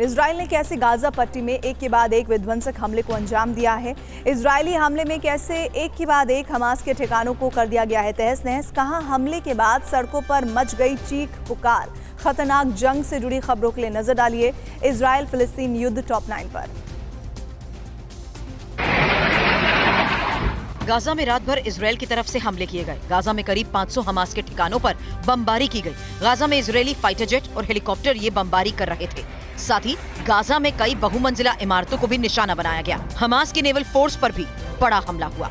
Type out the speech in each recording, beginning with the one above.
Israel ने कैसे Gaza पट्टी में एक के बाद एक विध्वंसक हमले को अंजाम दिया है। इजरायली हमले में कैसे एक के बाद एक हमास के ठिकानों को कर दिया गया है तहस नहस। कहां हमले के बाद सड़कों पर मच गई चीख पुकार। खतरनाक जंग से जुड़ी खबरों के लिए नजर डालिए इजराइल फिलिस्तीन युद्ध टॉप 9 पर। गाजा में रात भर इजराइल की तरफ से हमले किए गए। गाजा में करीब 500 हमास के ठिकानों पर बमबारी की गई। गाजा में इजरायली फाइटर जेट और हेलीकॉप्टर ये बमबारी कर रहे थे। साथ ही गाजा में कई बहुमंजिला इमारतों को भी निशाना बनाया गया। हमास की नेवल फोर्स पर भी बड़ा हमला हुआ।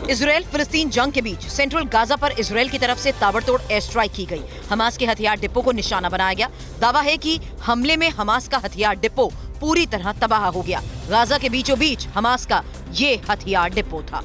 इजराइल फिलिस्तीन जंग के बीच सेंट्रल गाजा पर इजराइल की तरफ से ताबड़तोड़ एयर स्ट्राइक की गई। हमास के हथियार डिपो को निशाना बनाया गया। दावा है कि हमले में हमास का हथियार डिपो पूरी तरह तबाह हो गया। गाजा के बीचों बीच हमास का ये हथियार डिपो था।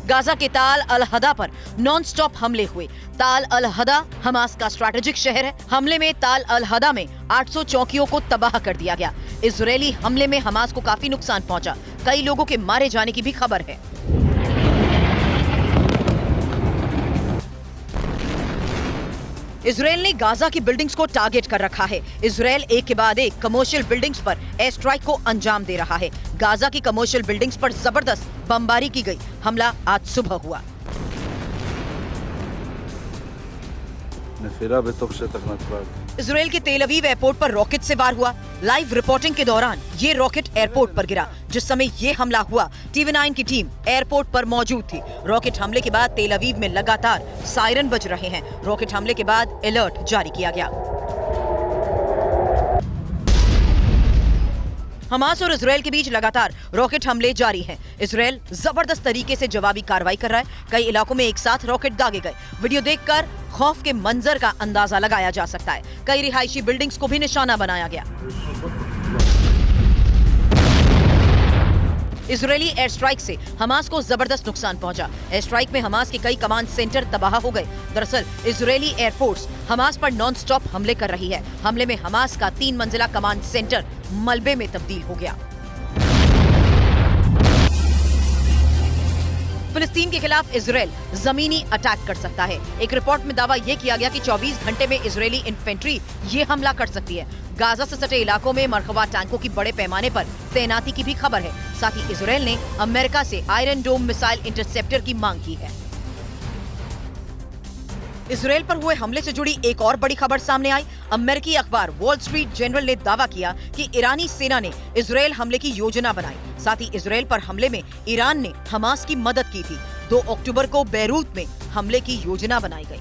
गाजा के ताल अल हदा पर नॉन-स्टॉप हमले हुए। ताल अल हदा हमास का स्ट्रैटेजिक शहर है। हमले में ताल अल हदा में 800 चौकियों को तबाह कर दिया गया। इजरायली हमले में हमास को काफी नुकसान पहुंचा। कई लोगों के मारे जाने की भी खबर है। इजराइल ने गाजा की बिल्डिंग्स को टारगेट कर रखा है। इजराइल एक के बाद एक कमर्शियल बिल्डिंग्स पर एयर स्ट्राइक को अंजाम दे रहा है। गाजा की कमर्शियल बिल्डिंग्स पर जबरदस्त बमबारी की गई। हमला आज सुबह हुआ। इजराइल के तेल अवीव एयरपोर्ट पर रॉकेट से वार हुआ। लाइव रिपोर्टिंग के दौरान ये रॉकेट एयरपोर्ट पर गिरा। जिस समय ये हमला हुआ TV9 की टीम एयरपोर्ट पर मौजूद थी। रॉकेट हमले के बाद तेल अवीव में लगातार सायरन बज रहे हैं। रॉकेट हमले के बाद अलर्ट जारी किया गया। हमास और इजराइल के बीच लगातार रॉकेट हमले जारी हैं। इजराइल जबरदस्त तरीके से जवाबी कार्रवाई कर रहा है। कई इलाकों में एक साथ रॉकेट दागे गए। वीडियो देखकर खौफ के मंजर का अंदाजा लगाया जा सकता है। कई रिहायशी बिल्डिंग्स को भी निशाना बनाया गया। इजरायली एयर स्ट्राइक से हमास को जबरदस्त नुकसान पहुंचा। एयर स्ट्राइक में हमास के कई कमांड सेंटर तबाह हो गए। दरअसल इजरायली एयरफोर्स हमास पर नॉन-स्टॉप हमले कर रही है। हमले में हमास का 3 मंजिला कमांड सेंटर मलबे में तब्दील हो गया। फिलिस्तीन के खिलाफ इजराइल जमीनी अटैक कर सकता है। एक रिपोर्ट में दावा यह किया गया कि 24 घंटे में इजरायली इन्फेंट्री ये हमला कर सकती है। गाजा से सटे इलाकों में मरकबा टैंकों की बड़े पैमाने पर तैनाती की भी खबर है। साथ ही इजराइल ने अमेरिका से आयरन डोम मिसाइल इंटरसेप्टर की मांग की है। इजराइल पर हुए हमले से जुड़ी एक और बड़ी खबर सामने आई। अमेरिकी अखबार वॉल स्ट्रीट जर्नल ने दावा किया कि ईरानी सेना ने इजराइल हमले की योजना बनाई। साथ ही इजराइल पर हमले में ईरान ने हमास की मदद की थी। 2 अक्टूबर को बैरूत में हमले की योजना बनाई गई।